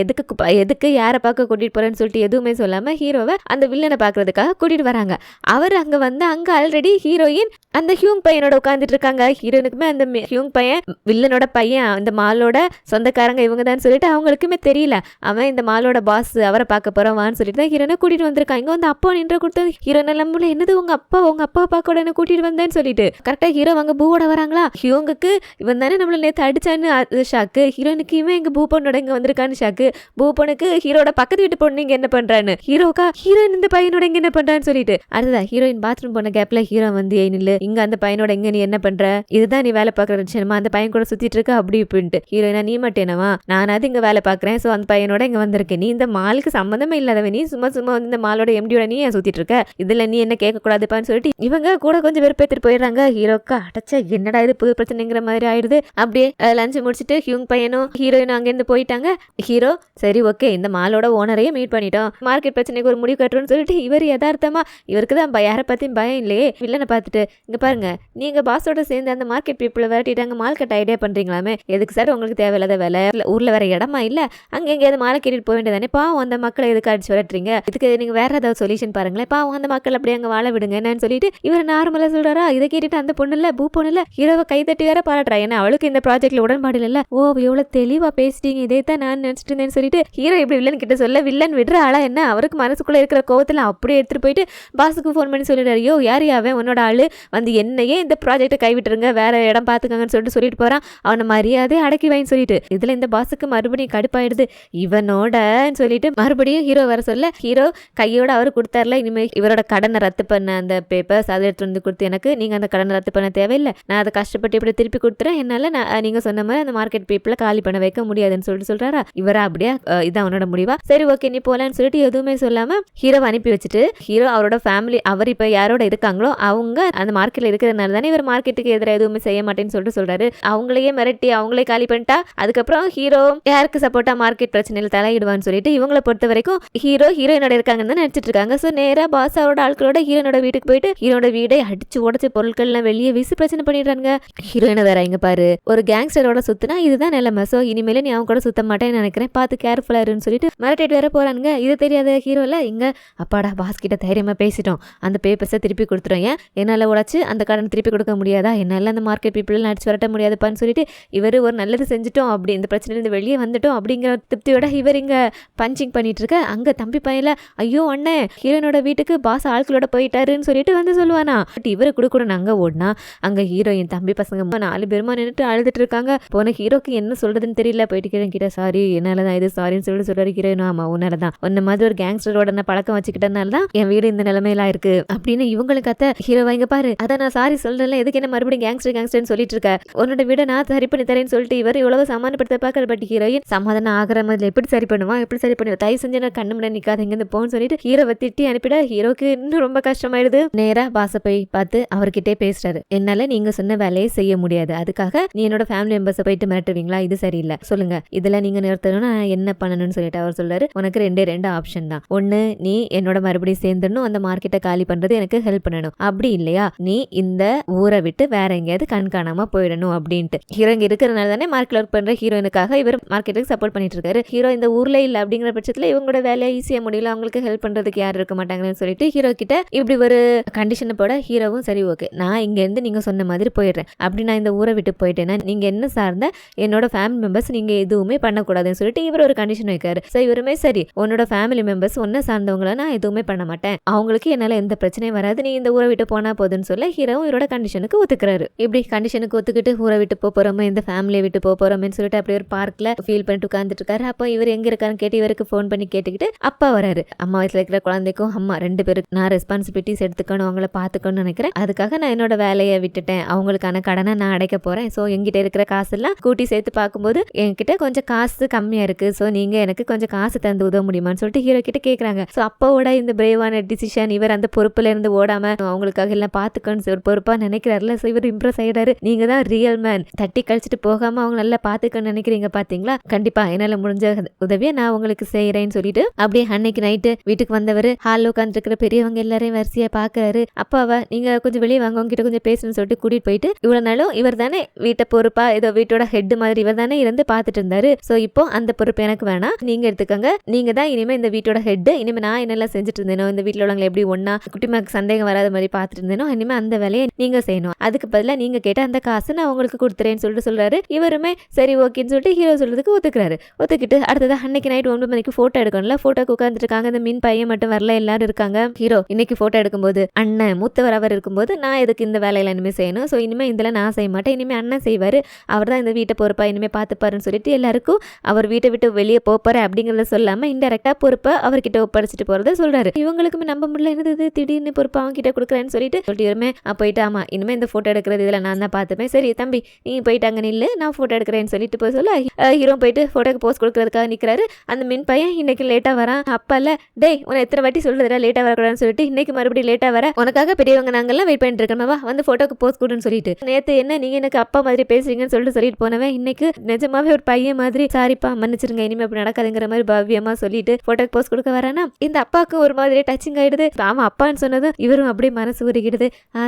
எதுக்கு யாரை பார்க்க கூட்டிட்டு போறேன்னு சொல்லிட்டு எதுவுமே சொல்லாம ஹீரோவை அந்த வில்லனை பாக்குறதுக்காக கூட்டிட்டு வராங்க. அவர் அங்க வந்து அங்க ஆல்ரெடி ஹீரோயின் அந்த ஹியூங் பையனோட உட்காந்துட்டு இருக்காங்க. ஹீரோனுக்குமே அந்த ஹியூங் பையன் வில்லனோட பையன் இந்த மாலோட சொந்தக்காரங்க இவங்க தான் சொல்லிட்டு அவங்களுக்குமே தெரியல. அவன் இந்த மாலோட பாஸ் அவரை பார்க்க போறவான்னு சொல்லிட்டு தான் ஹீரோனை கூட்டிட்டு வந்திருக்காங்க. இங்க வந்து அப்பா நின்ற கொடுத்தது ஹீரோனை நம்பல, என்னது உங்க அப்பா பார்க்க என்ன கூட்டிட்டு வந்தேன்னு சொல்லிட்டு கரெக்டா ஹீரோ அங்க பூவோட வராங்களா. ஹியூங்குக்கு இவன் தானே நம்மள நேற்று அடிச்சான்னு ஷாக்கு, ஹீரோனுக்கு இவன் எங்க பூ பொண்ணோட இங்க வந்திருக்கான்னு ஷாக்கு, பூ பொண்ணுக்கு ஹீரோட பக்கத்து வீட்டு பொண்ணு இங்க என்ன பண்றான்னு, ஹீரோக்கா ஹீரோயின் இந்த பையனோட இங்க என்ன பண்றான்னு சொல்லிட்டு அடுத்ததா ஹீரோயின் பாத்ரூம் போன கேப்ல ஹீரோ வந்து ஏனில் இங்க அந்த பையனோட இங்க நீ என்ன பண்ற, இதுதான் நீ வேலை பாக்குற விஷயமா, அந்த பையன் கூட சுத்திட்டு இருக்க அப்படி இப்படின்ட்டு. ஹீரோயினா நீ மட்டும் என்னவா, நானாவது இங்க வேலை பாக்குறேன், சோ அந்த பையனோட இங்க வந்திருக்கேன், நீ இந்த மாலுக்கு சம்பந்தமே இல்லாதவன், நீ சும்மா வந்து இந்த மாலோட எம்டியோட நீ ஏன் சுத்திட்டு இருக்க, இதுல நீ என்ன கேட்க கூடாதுப்பான்னு சொல்லிட்டு இவங்க கூட கொஞ்சம் வெறுப்பேத்திட்டு போயிடுறாங்க. ஹீரோக்கா அடைச்சா என்னடா இது புது பிரச்சனைங்கிற மாதிரி ஆயிடுது. அப்படியே லஞ்ச் முடிச்சுட்டு ஹியூங் பையனும் ஹீரோயினும் அங்கிருந்து போயிட்டாங்க. ஹீரோ சரி ஓகே இந்த மாலோட ஓனரையே மீட் பண்ணிட்டோம், மார்க்கெட் பிரச்சனைக்கு ஒரு முடிவு கட்டுறோம்னு சொல்லிட்டு இவர் யதார்த்தமா இவருக்கு தான் யாரை பத்தியும் பயம் இல்லையே வில்லனை பார்த்துட்டு இங்க பாருங்க, நீங்க பாஸோட சேர்ந்து அந்த மார்க்கெட் பீப்புளை விரட்டிட்டாங்க மார்க்கெட் ஐடியா பண்றீங்களாமே, எதுக்கு சார் உங்களுக்கு தேவையில்லாத வேலை, ஊர்ல வேற இடமா இல்ல, அங்க எங்கேயாவது மாலை கேட்டுட்டு போக வேண்டியதானே, பாவம் அந்த மக்களை எதுக்கு அடிச்சு விரட்டுறீங்க, இதுக்கு நீங்க வேற ஏதாவது சொல்யூஷன் பாருங்களேன், பாவம் அந்த மக்கள் அப்படியே அங்க வாழ விடுங்க என்னன்னு சொல்லிட்டு இவர் நார்மலா சொல்றாரா. இதை கேட்டுட்டு அந்த பொண்ணு இல்ல பூ பொண்ணு இல்ல ஹீரோவை கை தட்டி வேற பாராட்டுறா. ஏன்னா அவளுக்கு இந்த ப்ராஜெக்ட்ல உடன்பாடு இல்ல. ஓ எவ்வளவு தெளிவா பேசிட்டீங்க, இதே தான் நான் நினைச்சிட்டு இருந்தேன்னு சொல்லிட்டு ஹீரோ இப்படி வில்லன் கிட்ட சொல்ல வில்லன் விடுற ஆளா என்ன, அவருக்கு மனசுக்குள்ள இருக்கிற கோவத்துல அப்படியே எடுத்துட்டு போயிட்டு பாஸுக்கு ஃபோன் பண்ணி சொல்லிடுறாரு, யோ யார் அவன் உன்னோட ஆளு, வந்து என்னையே இந்த ப்ராஜெக்டை கைவிட்டுருங்க, வேற இடம் பாத்துக்கங்கன்னு சொல்லிட்டு போறான், அவனை மரியாதை அடக்கி வாங்கி சொல்லிட்டு. இதுல இந்த பாஸுக்கு மறுபடியும் கடுப்பாயிடுது, இவனோட சொல்லிட்டு மறுபடியும் ஹீரோ வர சொல்ல ஹீரோ கையோட அவர் கொடுத்தாருல, இனிமேல் இவரோட கடனை ரத்து பண்ண அந்த பேப்பர்ஸ் அதை எடுத்து வந்து கொடுத்து எனக்கு நீங்க அந்த கடனை ரத்து பண்ண தேவையில்லை, நான் அதை கஷ்டப்பட்டு இப்படி திருப்பி கொடுத்துறேன், என்னால நீங்க சொன்ன மாதிரி அந்த மார்க்கெட் பீப்புளை காலி பண்ண வைக்க முடியாதுன்னு சொல்லிட்டு சொல்றாரா. இவரா அப்படியே இதான் அவனோட முடிவா, சரி ஓகே நீ போலான்னு சொல்லிட்டு எதுவுமே சொல்லாம ஹீரோ அனுப்பி வச்சுட்டு ஹீரோ அவரோட ஃபேமிலி அவர் இப்ப யாரோட இருக்காங்களோ அவங்க அந்த மார்க்கெட்ல இருக்கிறதுனால தானே இவர் மார்க்கெட்டுக்கு எதிராக எதுவுமே செய்ய மாட்டேன்னு சொல்லிட்டு சொல்றாரு. அவங்களையே மிரட்டி அவங்களே காலி பண்ணிட்டா அதுக்கப்புறம் ஹீரோ யாருக்கு சப்போர்ட்டா மார்க்கெட் பிரச்சனையில தலையிடுவான்னு சொல்லிட்டு இவங்களை பொறுத்த வரைக்கும் ஹீரோயினோட இருக்காங்கன்னு தான் நினைச்சிட்டு இருக்காங்க. ஸோ நேரா பாஸ் அவரோட ஆட்களோட ஹீரோனோட வீட்டுக்கு போயிட்டு ஹீரோட வீடை அடிச்சு உடச்சு பொருட்கள்லாம் வெளியே வீசி பிரச்சனை பண்ணிடுறாங்க. ஹீரோயினை வேற இங்க பாரு ஒரு கேங்ஸ்டரோட சுத்தினா இதுதான் நிலைமை, ஸோ இனிமேல நீ அவங்க கூட சுத்த மாட்டேன்னு நினைக்கிறேன், பார்த்து கேர்ஃபுல்லா இருன்னு சொல்லிட்டு மிரட்டிட்டு வேற போறானுங்க. இது தெரியாத ஹீரோல இங்க அப்பாடா பாஸ் கிட்ட தைரியமா பேசிட்டோம், அந்த பேப்பர்ஸை திருப்பி கொடுத்துரும், ஏன் என்னால உழைச்சு அந்த கடன் திருப்பி கொடுக்க முடியாதா, என்னால அந்த மார்க்கெட் பீப்புள் அடிச்சு வரட்ட முடியாதுப்பான்னு சொல்லிட்டு இவர் ஒரு நல்லது செஞ்சுட்டோம் அப்படி இந்த பிரச்சனையிலிருந்து வெளியே வந்துட்டோம் அப்படிங்கிற திருப்தியோட இவர் இங்க பஞ்சிங் பண்ணிட்டு இருக்க. அங்க தம்பி பையல ஐயோ அண்ணே ஹீரோனோட வீட்டுக்கு பாஸ் ஆட்களோட போயிட்டாருன்னு சொல்லிட்டு வந்து சொல்லுவானா. பட் இவரு குடுக்குறோம் அங்க ஓடினா அங்க ஹீரோயின் தம்பி பசங்க 4 பேருமா நின்றுட்டு அழுதுட்டு இருக்காங்க. போன ஹீரோக்கு என்ன சொல்றதுன்னு தெரியல, போயிட்டு ஹீரோயின் கிட்ட சாரி என்னாலதான் இது சாரின்னு சொல்லிட்டு சொல்றாரு. ஹீரோயின் ஆமா உன்னாலதான், உன்ன மாதிரி ஒரு கேங்ஸ்டரோட நான் பழக்கம் வச்சுக்கிட்டனால தான் என் வீடு இந்த நிலைமையில இருக்கு அப்படின்னு இவங்களுக்கு அத்த ஹீரோ வாங்க பாரு, அதான் நான் சாரி சொல்றேன், எதுக்கு என்ன மறுபடியும் கேங்ஸ்டர்னு சொல்லிட்டு இருக்க, உன்னோட வீட நான் சரி பண்ணி தரேன்னு சொல்லிட்டு இவர் இவ்வளவு சமாதானப்படுத்த பாக்குற. பட் ஹீரோயின் சமாதானம் ஆகிற மாதிரி எப்படி சரி பண்ணுவான், எப்படி சரி பண்ணுவா, தயவு செஞ்சு நான் கண்ணு முன்னாடி நிக்காத இங்க இருந்து போன்னு சொல்லிட்டு ஹீரோவை திட்டி அனுப்பிட ஹீரோக்கு இன்னும் ரொம்ப கஷ்டமாயிடுது. நேரா பாச போய் பார்த்து அவர்கிட்டே பேசுறாரு, என்னால நீங்க சொன்ன வேலையை செய்ய முடியாது, அதுக்காக நீ என்னோட ஃபேமிலி மெம்பர்ஸை போயிட்டு மிரட்டுவீங்களா, இது சரியில்லை, சொல்லுங்க இதுல நீங்க நிறுத்தணும்னா என்ன பண்ணணும்னு சொல்லிட்டு அவர் சொல்றாரு. உனக்கு 2 ஆப்ஷன் தான், ஒன்னு நீ என்னோட மறுபடியும் சேர்ந்துடணும், அந்த மார்க்கெட்டை காலி பண்றது எனக்கு ஹெல்ப் பண்ணணும், அப்படி இல்லையா நீ இந்த ஊரை விட்டு வேற எங்கேயாவது கண்காணாம போயிடணும் அப்படின்ட்டு. ஹீரோ இங்க இருக்கிறதுனால தானே மார்க்கெட் ஒர்க் பண்ற ஹீரோயினுக்காக இவர் மார்க்கெட்டுக்கு சப்போர்ட் பண்ணிட்டு இருக்காரு. ஹீரோ இந்த ஊர்ல இல்ல அப்படிங்கிற பட்சத்துல இவங்களோட வேலையை ஈஸியா முடியல, அவங்களுக்கு ஹெல்ப் பண்றதுக்கு யாரும் இருக்க மாட்டாங்கன்னு சொல்லிட்டு ஹீரோ கிட்ட இப்படி ஒரு கண்டிஷனை போட ஹீரோவும் சரி ஓகே நான் இங்க இருந்து நீங்க சொன்ன மாதிரி போயிடுறேன், அப்படி நான் இந்த ஊரை விட்டு போயிட்டேன்னா நீங்க என்ன சார்ந்த என்னோட ஃபேமிலி மெம்பர்ஸ் நீங்க எதுவுமே பண்ணக்கூடாதுன்னு சொல்லிட்டு இவர் ஒரு கண்டிஷன் வைக்காரு. ஸோ இவருமே சரி உன்னோட ஃபேமிலி மெம்பர்ஸ் ஒன்ன சார்ந்தவங்கள நான் எதுவுமே பண்ண மாட்டேன், அவங்களுக்கு என்னால எந்த பிரச்சனையும் வராது, நீ இந்த ஊரை விட்டு போனா போதுன்னு சொல்ல ஹீரோவும் இவரோட கண்டிஷனுக்கு ஒத்துக்கிறாரு. இப்படி கண்டிஷனுக்கு ஒத்துக்கிட்டு ஊரை விட்டு போறோமே இந்த ஃபேமிலியை விட்டு போறோம்னு சொல்லிட்டு அப்படியே ஒரு பார்க்ல ஃபீல் பண்ணிட்டு உட்கார்ந்துட்டு இருக்காரு. அப்போ இவர் எங்க இருக்காருன்னு கேட்டு இவருக்கு ஃபோன் பண்ணி கேட்டுக்கிட்டு அப்பா வராரு. அம்மா வயசுல இருக்கிற குழந்தைக்கும் அம்மா 2 பேருக்கு நான் ரெஸ்பான்சிபிலிட்டிஸ் எடுத்துக்கணும், அவங்கள பாத்துக்கணும்னு நினைக்கிறேன், அதுக்காக நான் என்னோட வேலையை விட்டுட்டேன், அவங்களுக்கான கடனை நான் அடைக்க போறேன், ஸோ என்கிட்ட இருக்கிற காசு எல்லாம் கூட்டி சேர்த்து பார்க்கும்போது என்கிட்ட கொஞ்சம் காசு கம்மியா இருக்கு, ஸோ நீங்க எனக்கு கொஞ்சம் காசு தந்து உதவ முடியுமான்னு சொல்லிட்டு ஹீரோ கிட்ட கேட்கறாங்க. ஸோ அப்பாவோட இந்த பிரேவான டிசிஷன் இவர் அந்த பொறுப்புல இருந்து ஓடாம அவங்களுக்காக எல்லாம் பாத்துக்கணும்னு ஒரு பொறுப்பா நினைக்கிறாருல. ஸோ இவர் இம்ப்ரெஸ் ஆயிடாரு, நீங்க தான் ரியல் மேன், தட்டி கழிச்சிட்டு போகாம அவங்க நல்லா பாத்துக்கணும்னு நினைக்கிறீங்க பாத்தீங்களா, கண்டிப்பா என்னால முடிஞ்ச உதவியை நான் உங்களுக்கு செய்யறேன்னு சொல்லிட்டு அப்படியே அன்னைக்கு நைட்டு வீட்டுக்கு வந்தவர் ஹால் உட்கார்ந்து இருக்கிற பெரியவங்க எல்லாரையும் வரிசையா பாக்குறாரு. அப்பாவா நீங்க கொஞ்சம் வெளியே வாங்க உங்ககிட்ட கொஞ்சம் பேசணும்னு சொல்லிட்டு கூட்டிட்டு போயிட்டு இவ்வளவு நாளும் இவர் தானே வீட்டை பொறுப்பா ஏதோ வீட்டோட ஹெட் மாதிரி இவர் தானே இருந்து பாத்துட்டு இருந்தாரு, சோ இப்போ அந்த பொறுப்பு எனக்கு வேணாம், நீங்க எடுத்துக்கங்க, நீங்க தான் இனிமே இந்த வீட்டோட ஹெட், இனிமே நான் என்னெல்லாம் செஞ்சுட்டு இருந்தேனோ இந்த வீட்டுல உள்ளவங்களை எப்படி ஒன்னா குட்டிமாக்கு சந்தேகம் வராத மாதிரி பாத்துட்டு இருந்தேனோ இனிமே அந்த வேலையை நீங்க செய்யணும், அதுக்கு பதிலா நீங்க கேட்ட அந்த காசு நான் உங்களுக்கு கொடுத்துறேன்னு சொல்லிட்டு சொல்றாரு. இவருமே சரி ஓகேன்னு சொல்லிட்டு ஹீரோ சொல்றதுக்கு ஒத்துக்கிறாரு. ஒத்துக்கிட்டு அடுத்தது அன்னைக்கு நைட் 9 மணிக்கு போட்டோ எடுக்கணும்ல, போட்டோக்கு உட்காந்துட்டு இருக்காங்க. இந்த மீன் பையன் மட்டும் வரல, எல்லாரும் இருக்காங்க. ஹீரோ இன்னைக்கு போட்டோ எடுக்கும்போது அண்ணன் மூத்தவர் அவர் இருக்கும்போது நான் எதுக்கு இந்த வேலையில இனிமே செய்யணும், ஸோ இனிமே இதுல நான் செய்ய மாட்டேன், இனிமே அண்ணன் செய்வாரு, அவர் தான் இந்த வீட்டை பொறுப்பா இனிமே பார்த்துப்பாருன்னு சொல்லிட்டு எல்லாருக்கும் அவர் வீட்டை விட்டு வெளியே போப்பாரு அப்படிங்கறத சொல்லாம இன்டெரக்டா பொறுப்பை அவர்கிட்ட ஒப்படைச்சிட்டு போறதை சொல்றாரு. இவங்களுக்குமே நம்ப முடியல, என்னது திடீர்னு பொறுப்பா அவங்க கிட்ட கொடுக்குறேன்னு சொல்லிட்டு இவருமே போயிட்டு ஆமா இனிமே இந்த போட்டோ எடுக்கிறது இதுல நான் தான் பார்த்துப்பேன், சரி தம்பி நீங்க போயிட்டாங்க நில்லு நான் போட்டோ எடுக்கிறேன்னு சொல்லிட்டு போய் சொல்ல ஹீரோ போயிட்டு போட்டோக்கு போஸ்ட் கொடுக்கறதுக்காக நிக்கிறாரு. அந்த மின் பையன் இன்னைக்கு லேட்டா வரான், அப்பா இல்ல டேய் உன எத்தனை வாட்டி சொல்றதுடா லேட்டா வரக்கூடாதுன்னு சொல்லிட்டு இன்னைக்கு மறுபடியும் லேட்டா வர, உனக்காக பெரியவங்க நாங்கெல்லாம் வெயிட் பண்ணிட்டு இருக்கோம், வா வந்து போட்டோக்கு போஸ்ட் கொடுன்னு சொல்லிட்டு நேத்து என்ன நீங்க எனக்கு அப்பா மாதிரி பேசுறீங்கன்னு சொல்லிட்டு போனவன் இன்னைக்கு நிஜமாவே ஒரு பையன் மாதிரி சாரிப்பா மன்னிச்சிருங்க இனிமே அப்படி நடக்காதுங்கிற மாதிரி பவ்யமா சொல்லிட்டு போட்டோக்கு போஸ்ட் கொடுக்க வரானா. இந்த அப்பாவுக்கு ஒரு மாதிரி டச்சிங் ஆயிடுது, ஆமா அப்பான்னு சொன்னது இவரும் அப்படியே மனசு உருகிடுது.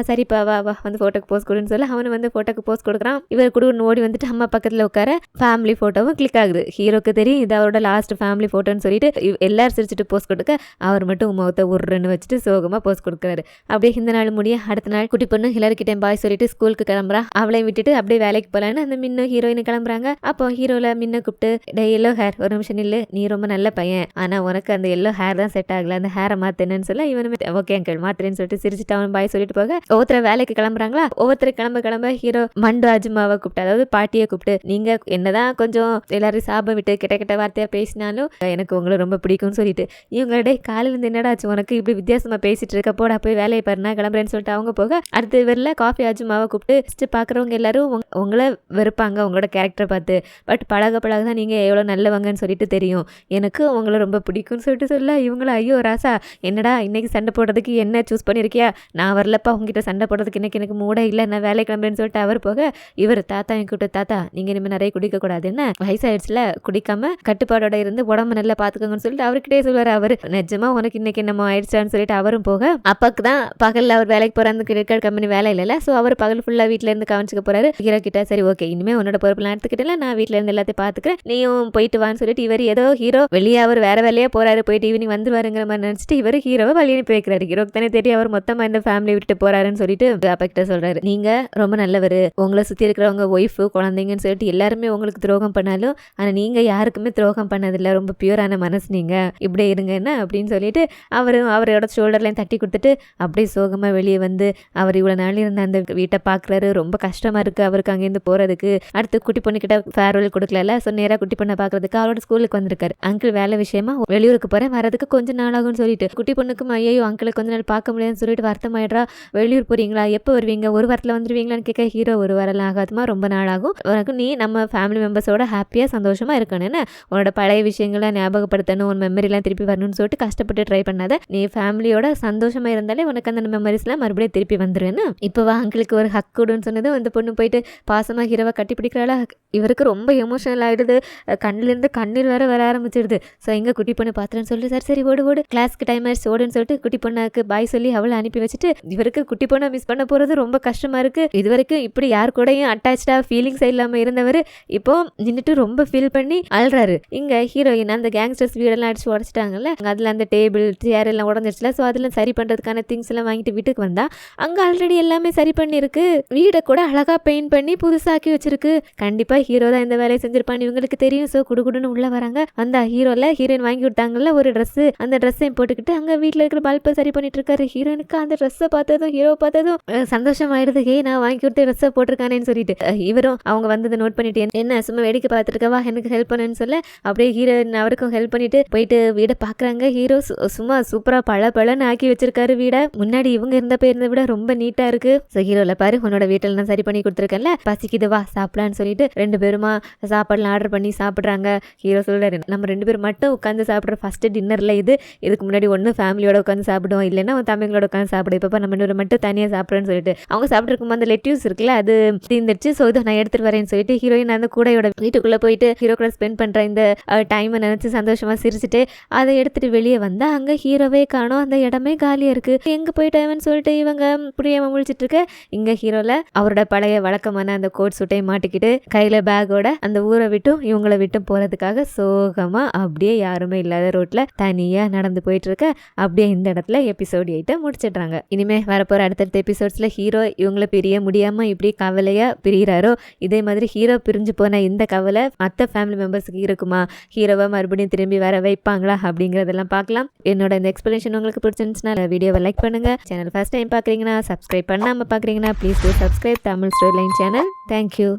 சரிப்பா வா வா வந்து ஃபோட்டோக்கு போஸ்ட் கொடுன்னு சொல்லி அவனு வந்து ஃபோட்டோக்கு போஸ்ட் கொடுக்குறான். இவர் குடுன்னு ஓடி வந்துட்டு அம்மா பக்கத்தில் உட்கார ஃபேமிலி ஃபோட்டோவும் கிளிக் ஆகுது. ஹீரோக்கு தெரியும் இது அவரோட லாஸ்ட் ஃபேமிலி ஃபோட்டோன்னு சொல்லிட்டு எல்லாரும் சிரிச்சுட்டு போஸ்ட் கொடுக்க அவர் மட்டும் முகத்தை உருன்னு வச்சுட்டு சோகமாக போஸ்ட் கொடுக்குறாரு. அப்படியே இந்த நாள் முடிய அடுத்த நாள் குட்டி பொண்ணு ஹிலரிக்கிட்டே பாய் சொல்லிட்டு ஸ்கூலுக்கு கிளம்புறா. அவளையும் விட்டுட்டு அப்படியே வேலைக்கு போகலான்னு அந்த மின்னு ஹீரோயின் கிளம்புறாங்க. அப்போ ஹீரோல மின்ன கூப்பிட்டு டே எல்லோ ஹேர் ஒரு நிமிஷம் நில்லு, நீ ரொம்ப நல்ல பையன், ஆனா உனக்கு அந்த எல்லோ ஹேர் தான் செட் ஆகல, அந்த ஹேரை மாத்தேன்னு சொல்ல இவனுமே ஓகே அங்கிள் மாத்திரேன்னு சொல்லிட்டு சிரிச்சுட்டு அவன் பாய் சொல்லிட்டு போக ஒவ்வொருத்தர வேலைக்கு கிளம்புறாங்களா. ஒவ்வொருத்தர் கிளம்ப ஹீரோ மண்டு அஜுமாவை கூப்பிட்டு, அதாவது பாட்டியை கூப்பிட்டு, நீங்க என்னதான் கொஞ்சம் எல்லாரும் சாபம் விட்டு கிட்ட கிட்ட வார்த்தையா பேசினாலும் எனக்கு உங்களை ரொம்ப பிடிக்கும்னு சொல்லிட்டு இவங்களோட காலையில இருந்து என்னடா ஆச்சு உனக்கு இப்படி வித்தியாசமா பேசிட்டு இருக்க, போடா போய் வேலையை பாருனா கிளம்புறேன்னு சொல்லிட்டு அவங்க போக அடுத்த இவரில் காஃபி அஜுமாவை கூப்பிட்டு பாக்குறவங்க எல்லாரும் உங்களை வெறுப்பாங்க உங்களோட கேரக்டரை பார்த்து, பட் பழக தான் நீங்க எவ்வளவு நல்லவங்கன்னு சொல்லிட்டு தெரியும், எனக்கு உங்களை ரொம்ப பிடிக்கும்னு சொல்லிட்டு சொல்ல இவங்கள ஐயோ ராசா என்னடா இன்னைக்கு சண்டை போடுறதுக்கு என்ன சூஸ் பண்ணியிருக்கியா, நான் வரலப்பா உங்ககிட்ட சண்டை போடுறதுக்கு இன்னைக்கு எனக்கு மூடே இல்லை, நான் வேலை கிளம்புறேன்னு சொல்லிட்டு அவர் போக இவர் தாத்தா கூப்பிட்டு தாத்தா நீங்க இனிமேல் நிறைய குடிக்க கூடாது, என்ன வயசாயிடுச்சுல, குடிக்காம கட்டுப்பாடோட இருந்து உடம்பு நல்லா பாத்துக்கோங்கன்னு சொல்லிட்டு அவர்கிட்டே சொல்லுவாரு. அவர் நிஜமா உனக்கு இன்னைக்கு என்னமோ ஆயிடுச்சான்னு சொல்லிட்டு அவரும் போக அப்பாக்கு தான் பகல்ல அவர் வேலைக்கு போற அந்த கிரெடிட் கம்பெனி வேலை இல்லைல்ல, ஸோ அவர் பகல் ஃபுல்லா வீட்டுல இருந்து கவனிச்சுக்க போறாரு. ஹீரோ கிட்ட சரி ஓகே இனிமே உன்னோட பொறுப்புலாம் எடுத்துக்கிட்டல, நான் வீட்டுல இருந்து எல்லாத்தையும் பாத்துக்கிறேன், நீயும் போயிட்டு வான்னு சொல்லிட்டு இவர் ஏதோ ஹீரோ வெளியே அவர் வேற வேலையா போறாரு, போயிட்டு ஈவினிங் வந்துருவாருங்கிற மாதிரி நினைச்சிட்டு இவர் ஹீரோவை வழி அனுப்பி வைக்கிறாரு. ஹீரோக்கு தானே தெரியும் அவர் மொத்தமா இந்த ஃபேமிலி விட்டு போறாருன்னு சொல்லிட்டு அப்பா கிட்ட சொல்றாரு, நீங்க ரொம்ப நல்லவர், உங்களை சுத்தி இருக்கிறவங்க ஒய்ஃப் குழந்தைங்கன்னு சொல்லிட்டு எல்லாருமே உங்களுக்கு துரோகம் பண்ணாலும் ஆனா நீங்க யாருக்குமே துரோகம் பண்ணதில்லை, ரொம்ப பியூரான மனசு நீங்க, இப்படி இருங்க என்ன அப்படின்னு சொல்லிட்டு அவரோட ஷோல்டர்லையும் தட்டி கொடுத்துட்டு அப்படியே சோகமா வெளியே வந்து அவர் இவ்வளவு நாள் இருந்த அந்த வீட்டை பாக்குறாரு. ரொம்ப கஷ்டமா இருக்கு அவருக்கு அங்கேருந்து போறதுக்கு. அடுத்து குட்டி பொண்ணு கிட்ட ஃபேர்வெல் கொடுக்கல, ஸோ நேராக குட்டி பொண்ணை பாக்குறதுக்கு அவரோட ஸ்கூலுக்கு வந்திருக்காரு. அங்கிள் வேலை விஷயமா வெளியூருக்கு போறேன், வரதுக்கு கொஞ்சம் நாள் ஆகும்னு சொல்லிட்டு குட்டி பொண்ணுக்கு ஐயோ அங்கிளை கொஞ்ச நாள் பார்க்க முடியாதுன்னு சொல்லிட்டு வருத்தம் ஆயிடுறா. வெளியூர் போறீங்களா, எப்போ வருவீங்க, ஒரு வாரத்தில் வந்துருவீங்களான்னு கேட்க ஹீரோ ஒரு வாரம் ஆகாதுமா, ரொம்ப நாள் ஆகும், உனக்கு நீ நம்ம ஃபேமிலி மெம்பர்ஸோட ஹாப்பியா சந்தோஷமா இருக்கணும், என்ன உன்னோட பழைய விஷயங்களை ஞாபகப்படுத்தணும், உன் மெமரிலாம் திருப்பி வரணும்னு சொல்லிட்டு கஷ்டப்பட்டு ட்ரை பண்ணாத, நீ ஃபேமிலியோட சந்தோஷமா இருந்தாலே உனக்கு அந்த மெமரிஸ்லாம் மறுபடியும் திருப்பி வந்துருன்னு. இப்போ வா அங்கிளுக்கு ஒரு ஹக் கொடுன்னு சொன்னதும் அந்த பொண்ணு போயிட்டு பாசமாக ஹீரோவை கட்டி பிடிக்கிறாளா. இவருக்கு ரொம்ப எமோஷனல் ஆகிடுது, கண்ணிலேருந்து கண்ணீர் வேற வர ஆரம்பிச்சிடுது. ஸோ எங்கே குட்டி பொண்ணு பார்த்துன்னு சொல்லிட்டு சரி ஓடு கிளாஸ்க்கு டைம் ஆயிடுச்சு ஓடுன்னு சொல்லிட்டு குட்டி பொண்ணுக்கு பாய் சொல்லி அவளை அனுப்பி வச்சுட்டு இவருக்கு குட்டி பொண்ணை மிஸ் பண்ண போகிறது ரொம்ப கஷ்டமா இருக்கு. இது வரைக்கும் இப்படி யார் கூடயும் அட்டாச்சா ஃபீலிங்ஸ் இல்லாமல் இருந்தவர் இப்போ நின்றுட்டு ரொம்ப ஃபீல் பண்ணி அழுறாரு. இங்கே ஹீரோயின் அந்த கேங்ஸ்டர்ஸ் வீடெல்லாம் அடிச்சு உடச்சிட்டாங்கல்ல, அதில் அந்த டேபிள் சேர் எல்லாம் உடஞ்சிருச்சுல, ஸோ அதெல்லாம் சரி பண்ணுறதுக்கான திங்ஸ் எல்லாம் வாங்கிட்டு வீட்டுக்கு வந்தா அங்கே ஆல்ரெடி எல்லாமே சரி பண்ணியிருக்கு, வீடை கூட அழகா பெயிண்ட் பண்ணி புதுசாக்கி வச்சிருக்கு. கண்டிப்பா ஹீரோ தான் இந்த வேலையை செஞ்சிருப்பான்னு இவங்களுக்கு தெரியும். ஸோ குடுகுடுன்னு உள்ள வராங்க. அந்த ஹீரோல ஹீரோயின் வாங்கி விட்டாங்கல்ல ஒரு ட்ரெஸ், அந்த ட்ரெஸ்ஸையும் போட்டுக்கிட்டு அங்க வீட்டில் இருக்கிற பல்பை சரி பண்ணிட்டு இருக்காரு. ஹீரோனுக்கு அந்த ட்ரெஸ்ஸை பார்த்ததும் ஹீரோ பார்த்ததும் சந்தோஷம் ஆயிடுது, ஹே நான் வாங்கி கொடுத்த ட்ரெஸ்ஸை போட்டிருக்கானேன்னு சொல்லிட்டு இவரும் அவங்க வந்ததை நோட் பண்ணிட்டு என்ன சும்மா வேடிக்கை பார்த்துருக்கவா எனக்கு ஹெல்ப் பண்ணுன்னு சொல்ல அப்படியே ஹீரோயின் அவருக்கும் ஹெல்ப் பண்ணிட்டு போயிட்டு வீடை பாக்குறாங்க. ஹீரோ சும்மா சூப்பரா பழன்னு ஆக்கி வச்சிருக்காரு வீடை. முன்னாடி இவங்க இருந்தப்ப இருந்த விட ரொம்ப நீட்டா இருக்கு. ஸோ ஹீரோல பாரு உன்னோட வீட்டில் நான் சரி பண்ணி கொடுத்துருக்கேன்ல, பசிக்குது வா சாப்பிடலான்னு சொல்லிட்டு ரெண்டு பேருமா சாப்பாடுலாம் ஆர்டர் பண்ணி சாப்பிட்றாங்க. ஹீரோ சொல்றாரு நம்ம ரெண்டு பேரும் மட்டும் உட்காந்து சாப்பிட்ற ஃபர்ஸ்ட் டின்னர்ல இதுக்கு முன்னாடி ஒன்று ஃபேமிலியோட உட்காந்து சாப்பிடுவோம், இல்லைன்னா தம்பிங்களோட உட்காந்து சாப்பிடு, இப்போ நம்ம ரெண்டு மட்டும் தனியாக சாப்பிட்றேன்னு சொல்லிட்டு அவங்க சாப்பிட்ருக்கும் அந்த லெட்யூஸ் இருக்குல்ல அது தீர்ந்துடுச்சு. ஸோ இது நான் எடுத்துட்டு வரேன்னு சொல்லிட்டு ஹீரோயின் அந்த கூடையோட வீட்டுக்குள்ள போயிட்டு ஹீரோ கூட ஸ்பெண்ட் பண்ற இந்த டைமை நினைச்சு சந்தோஷமா சிரிச்சுட்டு அதை எடுத்துட்டு வெளியே வந்தா அங்க ஹீரோவே காணோம், அந்த இடமே காலியா இருக்கு. எங்க போயிட்டாங்கன்னு சொல்லிட்டு இவங்க புரியாம முழிச்சிட்டு இருக்க இங்க ஹீரோல அவரோட பழைய வழக்கமான அந்த கோட் சூட்டையை மாட்டிக்கிட்டு கையில பேக்கோட அந்த ஊரை விட்டும் இவங்களை விட்டும் போறதுக்காக சோகமா அப்படியே யாருமே இல்லாத ரோட்ல தனியா நடந்து போயிட்டு இருக்க. அப்படியே இந்த இடத்துல எபிசோட் 8 முடிச்சிடுறாங்க. இனிமே வரப்போற அடுத்தடுத்த எபிசோட்ஸ்ல ஹீரோ இவங்களை பிரிய முடியாம இப்படி கவலையா பிரிகிறாரோ, இதே மாதிரி ஹீரோ பிரிஞ்சு போன இந்த கவலை மற்ற ஃபேமிலி மெம்பர்ஸுக்கு இருக்குமா, ஹீரோவை மறுபடியும் திரும்பி வர வைப்பாங்களா அப்படிங்கறதெல்லாம் பார்க்கலாம். என்னோட இந்த எக்ஸ்பிளனேஷன் உங்களுக்கு பிடிச்சிருந்துச்சுன்னா வீடியோவை லைக் பண்ணுங்க. சேனல் ஃபர்ஸ்ட் டைம் பாக்குறீங்கன்னா சப்ஸ்கிரைப் பண்ணாம பாக்குறீங்கன்னா please do subscribe Tamil story line channel. Thank you.